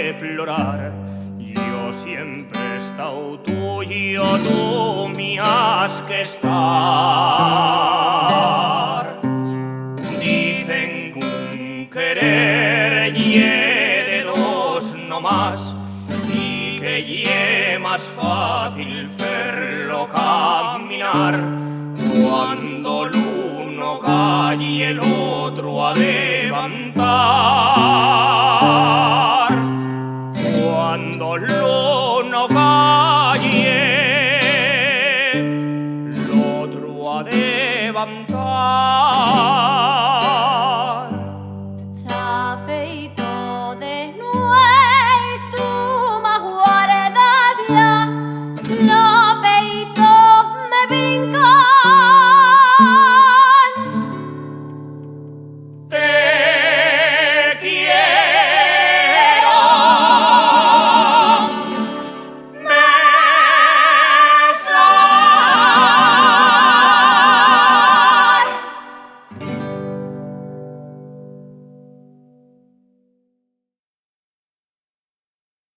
deplorar. Yo siempre he estado tuyo, tú me has que estar. Dicen que un querer ye de dos no más, y que ye más fácil hacerlo caminar. Cuando l'uno cae y el otro a levantar. Cuando l'uno cae, el otro a levantar.